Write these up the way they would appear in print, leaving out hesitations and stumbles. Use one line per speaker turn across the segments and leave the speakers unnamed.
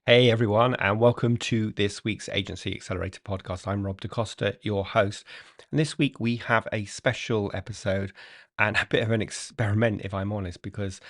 Hey everyone, and welcome to this week's Agency Accelerator podcast. I'm Rob Costa, your host. And this week we have a special episode and a bit of an experiment, if I'm honest, because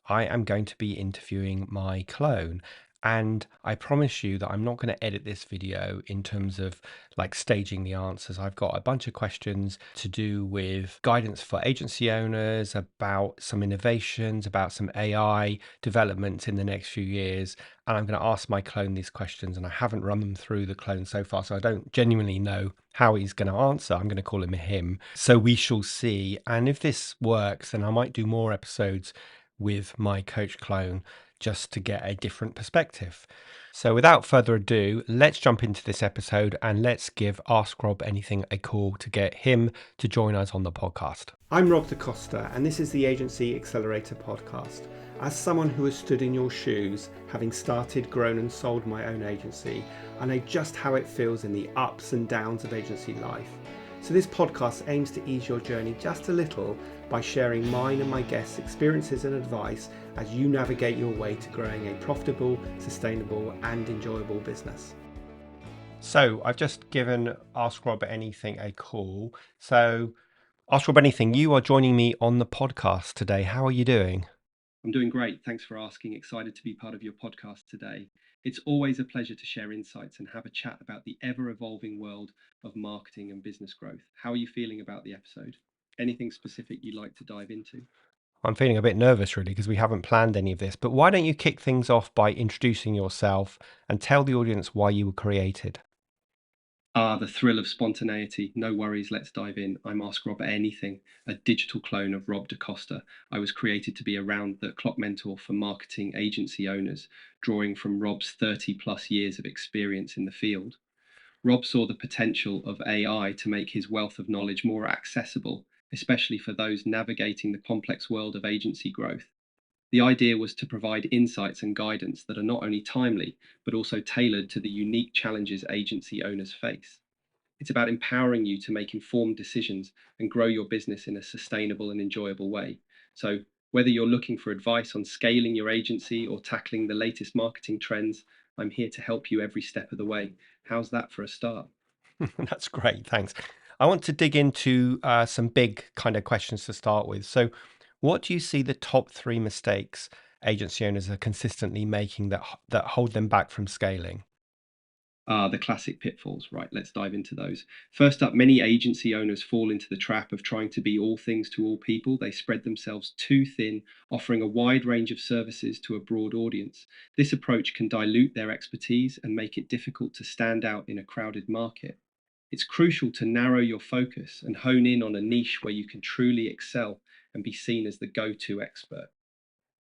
I am going to be interviewing my clone. And I promise you that I'm not going to edit this video in terms of like staging the answers. I've got a bunch of questions to do with guidance for agency owners, about some innovations, about some AI developments in the next few years. And I'm going to ask my clone these questions. And I haven't run them through the clone so far, so I don't genuinely know how he's going to answer. I'm going to call him a him. So we shall see. And if this works, then I might do more episodes with my coach clone just to get a different perspective. So without further ado, let's jump into this episode and let's give Ask Rob Anything a call to get him to join us on the podcast. I'm Rob Costa, and this is the Agency Accelerator podcast. As someone who has stood in your shoes, having started, grown and sold my own agency, I know just how it feels in the ups and downs of agency life. So this podcast aims to ease your journey just a little by sharing mine and my guests' experiences and advice as you navigate your way to growing a profitable, sustainable and enjoyable business. So I've just given Ask Rob Anything a call. So Ask Rob Anything, you are joining me on the podcast today. How are you doing?
I'm doing great. Thanks for asking. Excited to be part of your podcast today. It's always a pleasure to share insights and have a chat about the ever evolving world of marketing and business growth. How are you feeling about the episode? Anything specific you'd like to dive into?
I'm feeling a bit nervous really because we haven't planned any of this, but why don't you kick things off by introducing yourself and tell the audience why you were created?
The thrill of spontaneity. No worries, let's dive in. I'm AskRobAnything, a digital clone of Rob Costa. I was created to be around the clock mentor for marketing agency owners, drawing from Rob's 30 plus years of experience in the field. Rob saw the potential of AI to make his wealth of knowledge more accessible, especially for those navigating the complex world of agency growth. The idea was to provide insights and guidance that are not only timely, but also tailored to the unique challenges agency owners face. It's about empowering you to make informed decisions and grow your business in a sustainable and enjoyable way. So, whether you're looking for advice on scaling your agency or tackling the latest marketing trends, I'm here to help you every step of the way. How's that for a start?
That's great. Thanks. I want to dig into some big kind of questions to start with. So, what do you see the top three mistakes agency owners are consistently making that hold them back from scaling?
The classic pitfalls. Right, let's dive into those. First up, many agency owners fall into the trap of trying to be all things to all people. They spread themselves too thin, offering a wide range of services to a broad audience. This approach can dilute their expertise and make it difficult to stand out in a crowded market. It's crucial to narrow your focus and hone in on a niche where you can truly excel and be seen as the go to expert.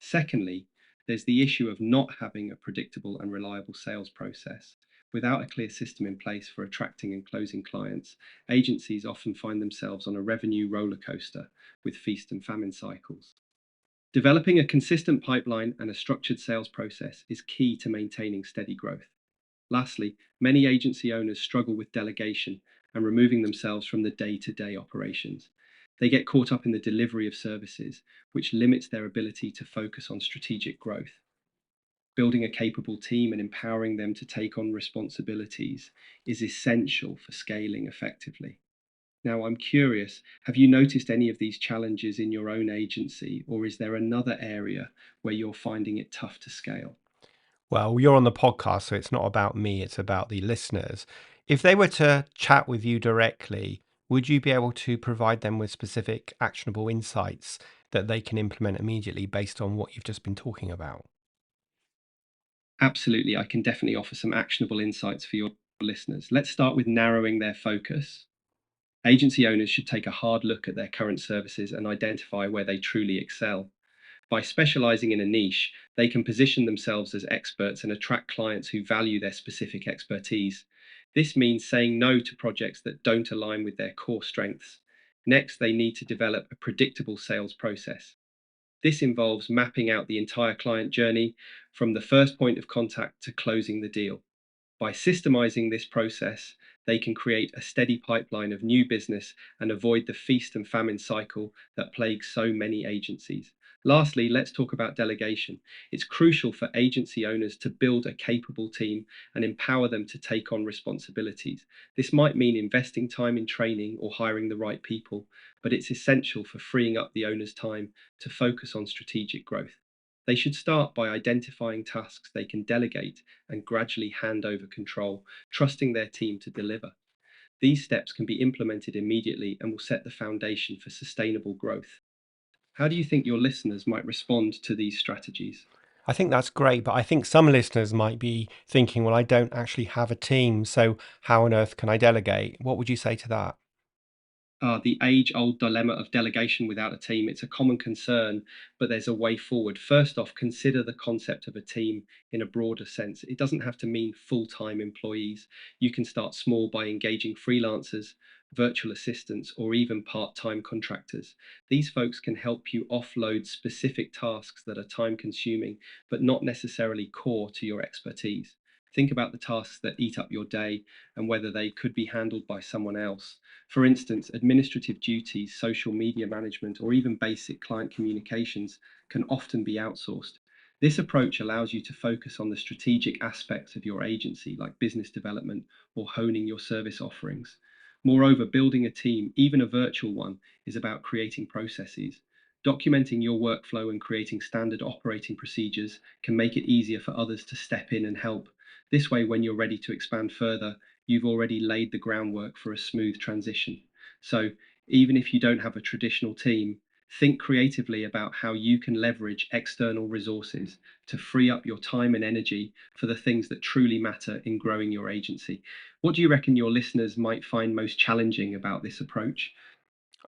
Secondly, there's the issue of not having a predictable and reliable sales process. Without a clear system in place for attracting and closing clients, agencies often find themselves on a revenue roller coaster with feast and famine cycles. Developing a consistent pipeline and a structured sales process is key to maintaining steady growth. Lastly, many agency owners struggle with delegation and removing themselves from the day to day operations. They get caught up in the delivery of services, which limits their ability to focus on strategic growth. Building a capable team and empowering them to take on responsibilities is essential for scaling effectively. Now, I'm curious, have you noticed any of these challenges in your own agency, or is there another area where you're finding it tough to scale?
Well, you're on the podcast, so it's not about me, it's about the listeners. If they were to chat with you directly, would you be able to provide them with specific actionable insights that they can implement immediately based on what you've just been talking about?
Absolutely, I can definitely offer some actionable insights for your listeners. Let's start with narrowing their focus. Agency owners should take a hard look at their current services and identify where they truly excel. By specializing in a niche, they can position themselves as experts and attract clients who value their specific expertise. This means saying no to projects that don't align with their core strengths. Next, they need to develop a predictable sales process. This involves mapping out the entire client journey from the first point of contact to closing the deal. By systemizing this process, they can create a steady pipeline of new business and avoid the feast and famine cycle that plagues so many agencies. Lastly, let's talk about delegation. It's crucial for agency owners to build a capable team and empower them to take on responsibilities. This might mean investing time in training or hiring the right people, but it's essential for freeing up the owner's time to focus on strategic growth. They should start by identifying tasks they can delegate and gradually hand over control, trusting their team to deliver. These steps can be implemented immediately and will set the foundation for sustainable growth. How do you think your listeners might respond to these strategies?
I think that's great, but I think some listeners might be thinking, well, I don't actually have a team, so how on earth can I delegate? What would you say to that?
The age old dilemma of delegation without a team. It's a common concern, but there's a way forward. First off, consider the concept of a team in a broader sense. It doesn't have to mean full time employees. You can start small by engaging freelancers, virtual assistants, or even part time contractors. These folks can help you offload specific tasks that are time consuming, but not necessarily core to your expertise. Think about the tasks that eat up your day and whether they could be handled by someone else. For instance, administrative duties, social media management, or even basic client communications can often be outsourced. This approach allows you to focus on the strategic aspects of your agency, like business development or honing your service offerings. Moreover, building a team, even a virtual one, is about creating processes. Documenting your workflow and creating standard operating procedures can make it easier for others to step in and help. This way, when you're ready to expand further, you've already laid the groundwork for a smooth transition. So, even if you don't have a traditional team, think creatively about how you can leverage external resources to free up your time and energy for the things that truly matter in growing your agency. What do you reckon your listeners might find most challenging about this approach?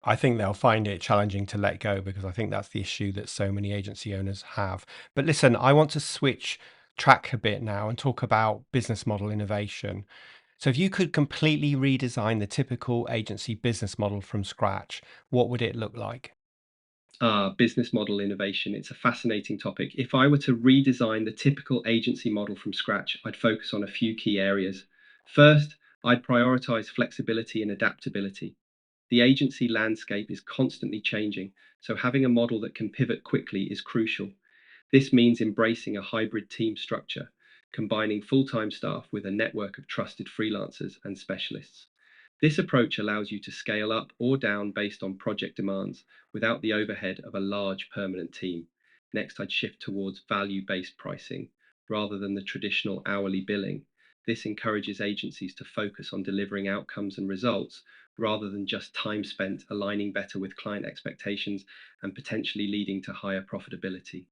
I think they'll find it challenging to let go because I think that's the issue that so many agency owners have. But listen, I want to switch track a bit now and talk about business model innovation. So, if you could completely redesign the typical agency business model from scratch, what would it look like?
Business model innovation. It's a fascinating topic. If I were to redesign the typical agency model from scratch, I'd focus on a few key areas. First, I'd prioritize flexibility and adaptability. The agency landscape is constantly changing, so having a model that can pivot quickly is crucial. This means embracing a hybrid team structure, combining full time staff with a network of trusted freelancers and specialists. This approach allows you to scale up or down based on project demands without the overhead of a large permanent team. Next, I'd shift towards value based pricing rather than the traditional hourly billing. This encourages agencies to focus on delivering outcomes and results rather than just time spent aligning better with client expectations and potentially leading to higher profitability.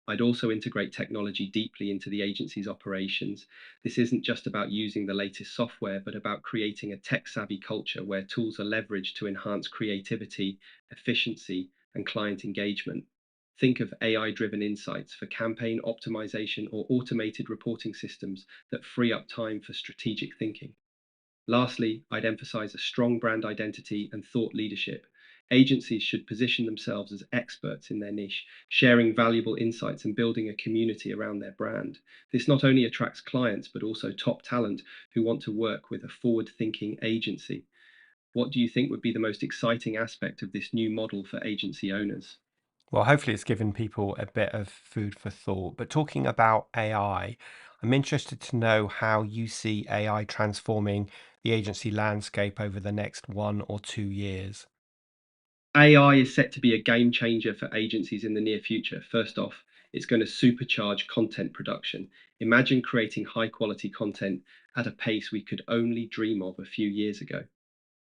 I'd also integrate technology deeply into the agency's operations. This isn't just about using the latest software, but about creating a tech savvy culture where tools are leveraged to enhance creativity, efficiency, and client engagement. Think of AI driven insights for campaign optimization or automated reporting systems that free up time for strategic thinking. Lastly, I'd emphasize a strong brand identity and thought leadership. Agencies should position themselves as experts in their niche, sharing valuable insights and building a community around their brand. This not only attracts clients, but also top talent who want to work with a forward thinking agency. What do you think would be the most exciting aspect of this new model for agency owners?
Well, hopefully, it's given people a bit of food for thought. But talking about AI, I'm interested to know how you see AI transforming the agency landscape over the next 1 or 2 years.
AI is set to be a game changer for agencies in the near future. First off, it's going to supercharge content production. Imagine creating high quality content at a pace we could only dream of a few years ago.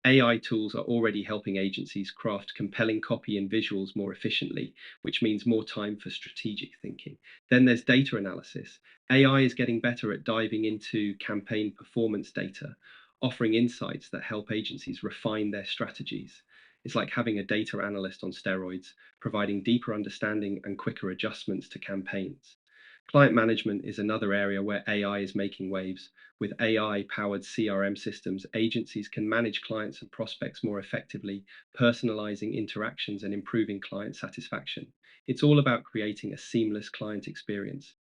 AI tools are already helping agencies craft compelling copy and visuals more efficiently, which means more time for strategic thinking. Then there's data analysis. AI is getting better at diving into campaign performance data, offering insights that help agencies refine their strategies. It's like having a data analyst on steroids, providing deeper understanding and quicker adjustments to campaigns. Client management is another area where AI is making waves. With AI powered CRM systems, agencies can manage clients and prospects more effectively, personalizing interactions and improving client satisfaction. It's all about creating a seamless client experience.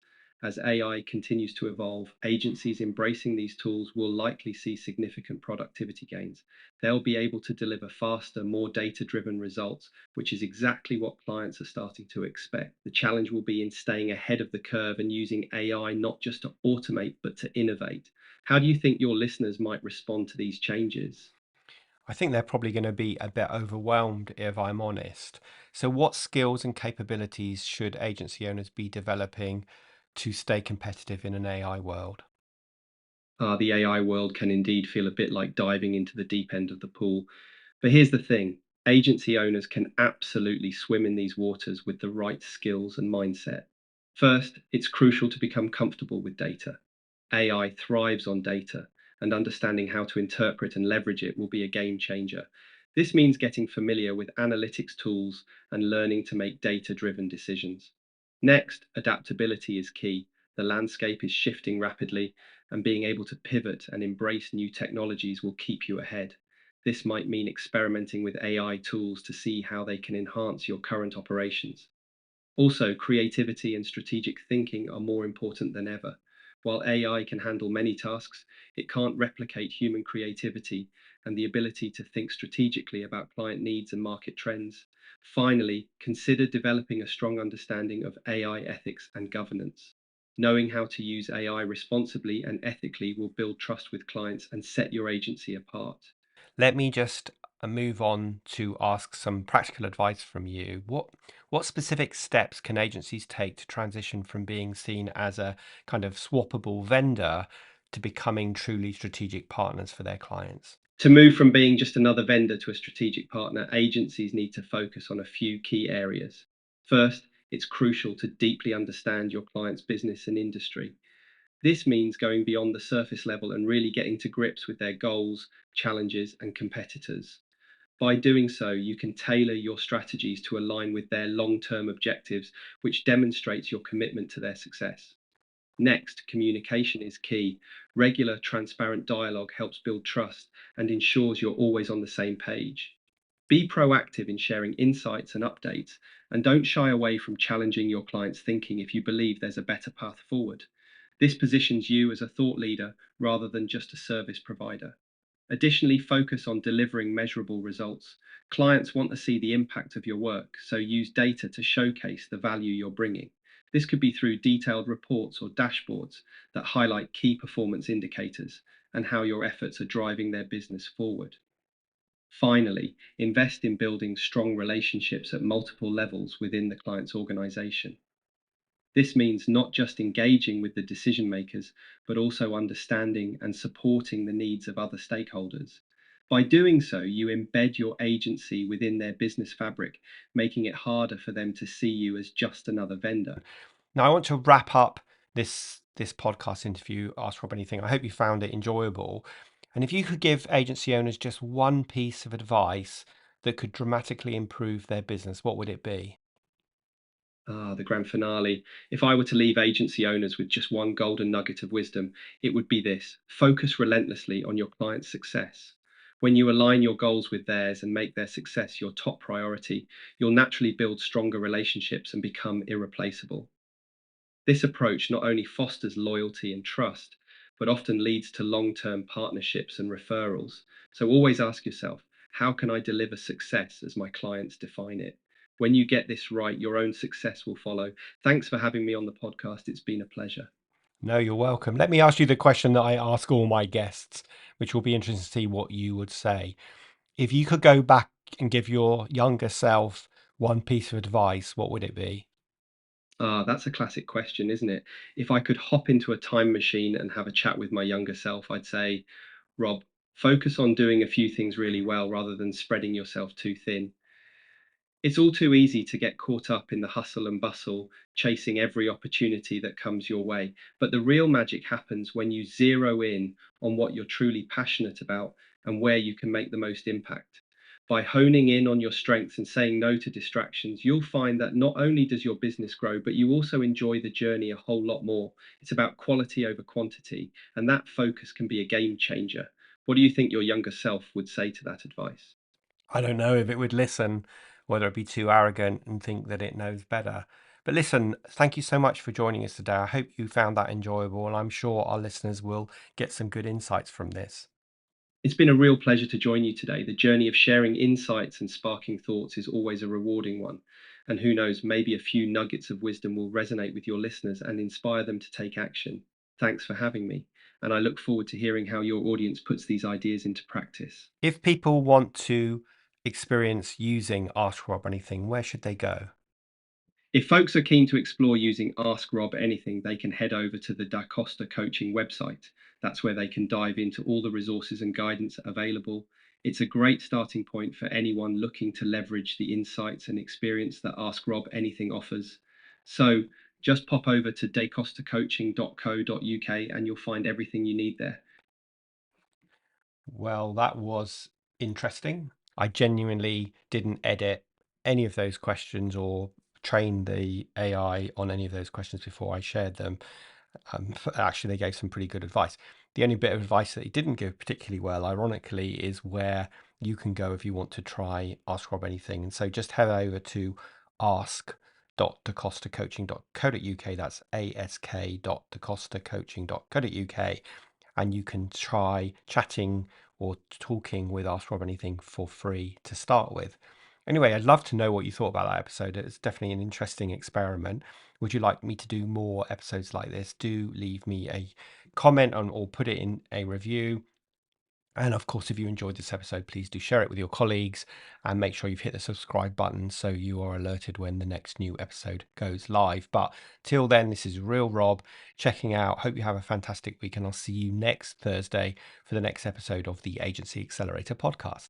As AI continues to evolve, agencies embracing these tools will likely see significant productivity gains. They'll be able to deliver faster, more data driven results, which is exactly what clients are starting to expect. The challenge will be in staying ahead of the curve and using AI not just to automate, but to innovate. How do you think your listeners might respond to these changes?
I think they're probably going to be a bit overwhelmed, if I'm honest. So, what skills and capabilities should agency owners be developing to stay competitive in an AI world?
The AI world can indeed feel a bit like diving into the deep end of the pool. But here's the thing, agency owners can absolutely swim in these waters with the right skills and mindset. First, it's crucial to become comfortable with data. AI thrives on data, and understanding how to interpret and leverage it will be a game changer. This means getting familiar with analytics tools and learning to make data driven decisions. Next, adaptability is key. The landscape is shifting rapidly, and being able to pivot and embrace new technologies will keep you ahead. This might mean experimenting with AI tools to see how they can enhance your current operations. Also, creativity and strategic thinking are more important than ever. While AI can handle many tasks, it can't replicate human creativity and the ability to think strategically about client needs and market trends. Finally, consider developing a strong understanding of AI ethics and governance. Knowing how to use AI responsibly and ethically will build trust with clients and set your agency apart.
Let me just move on to ask some practical advice from you. What specific steps can agencies take to transition from being seen as a kind of swappable vendor to becoming truly strategic partners for their clients?
To move from being just another vendor to a strategic partner, agencies need to focus on a few key areas. First, it's crucial to deeply understand your client's business and industry. This means going beyond the surface level and really getting to grips with their goals, challenges, and competitors. By doing so, you can tailor your strategies to align with their long term objectives, which demonstrates your commitment to their success. Next, communication is key. Regular, transparent dialogue helps build trust and ensures you're always on the same page. Be proactive in sharing insights and updates, and don't shy away from challenging your client's thinking if you believe there's a better path forward. This positions you as a thought leader rather than just a service provider. Additionally, focus on delivering measurable results. Clients want to see the impact of your work, so use data to showcase the value you're bringing. This could be through detailed reports or dashboards that highlight key performance indicators and how your efforts are driving their business forward. Finally, invest in building strong relationships at multiple levels within the client's organization. This means not just engaging with the decision makers, but also understanding and supporting the needs of other stakeholders. By doing so, you embed your agency within their business fabric, making it harder for them to see you as just another vendor.
Now, I want to wrap up this podcast interview, Ask Rob Anything. I hope you found it enjoyable. And if you could give agency owners just one piece of advice that could dramatically improve their business, what would it be?
The grand finale. If I were to leave agency owners with just one golden nugget of wisdom, it would be this: focus relentlessly on your client's success. When you align your goals with theirs and make their success your top priority, you'll naturally build stronger relationships and become irreplaceable. This approach not only fosters loyalty and trust, but often leads to long term partnerships and referrals. So always ask yourself, how can I deliver success as my clients define it? When you get this right, your own success will follow. Thanks for having me on the podcast. It's been a pleasure.
No, you're welcome. Let me ask you the question that I ask all my guests, which will be interesting to see what you would say. If you could go back and give your younger self one piece of advice, what would it be?
That's a classic question, isn't it? If I could hop into a time machine and have a chat with my younger self, I'd say, Rob, focus on doing a few things really well rather than spreading yourself too thin. It's all too easy to get caught up in the hustle and bustle, chasing every opportunity that comes your way. But the real magic happens when you zero in on what you're truly passionate about and where you can make the most impact. By honing in on your strengths and saying no to distractions, you'll find that not only does your business grow, but you also enjoy the journey a whole lot more. It's about quality over quantity, and that focus can be a game changer. What do you think your younger self would say to that advice?
I don't know if it would listen, whether it be too arrogant and think that it knows better. But listen, thank you so much for joining us today. I hope you found that enjoyable, and I'm sure our listeners will get some good insights from this.
It's been a real pleasure to join you today. The journey of sharing insights and sparking thoughts is always a rewarding one. And who knows, maybe a few nuggets of wisdom will resonate with your listeners and inspire them to take action. Thanks for having me. And I look forward to hearing how your audience puts these ideas into practice.
If people want to experience using Ask Rob Anything, where should they go?
If folks are keen to explore using Ask Rob Anything, they can head over to the Da Costa coaching website. That's where they can dive into all the resources and guidance available. It's a great starting point for anyone looking to leverage the insights and experience that Ask Rob Anything offers. So just pop over to dacostacoaching.co.uk and you'll find everything you need there.
Well, that was interesting. I genuinely didn't edit any of those questions or train the AI on any of those questions before I shared them. Actually, they gave some pretty good advice. The only bit of advice that he didn't give particularly well, ironically, is where you can go if you want to try Ask Rob Anything. And so just head over to ask.dacostacoaching.co.uk. That's ask.dacostacoaching.co.uk, and you can try chatting or talking with Ask Rob Anything for free to start with. Anyway, I'd love to know what you thought about that episode. It's definitely an interesting experiment. Would you like me to do more episodes like this? Do leave me a comment on or put it in a review. And of course, if you enjoyed this episode, please do share it with your colleagues and make sure you've hit the subscribe button so you are alerted when the next new episode goes live. But till then, this is Real Rob checking out. Hope you have a fantastic week, and I'll see you next Thursday for the next episode of the Agency Accelerator podcast.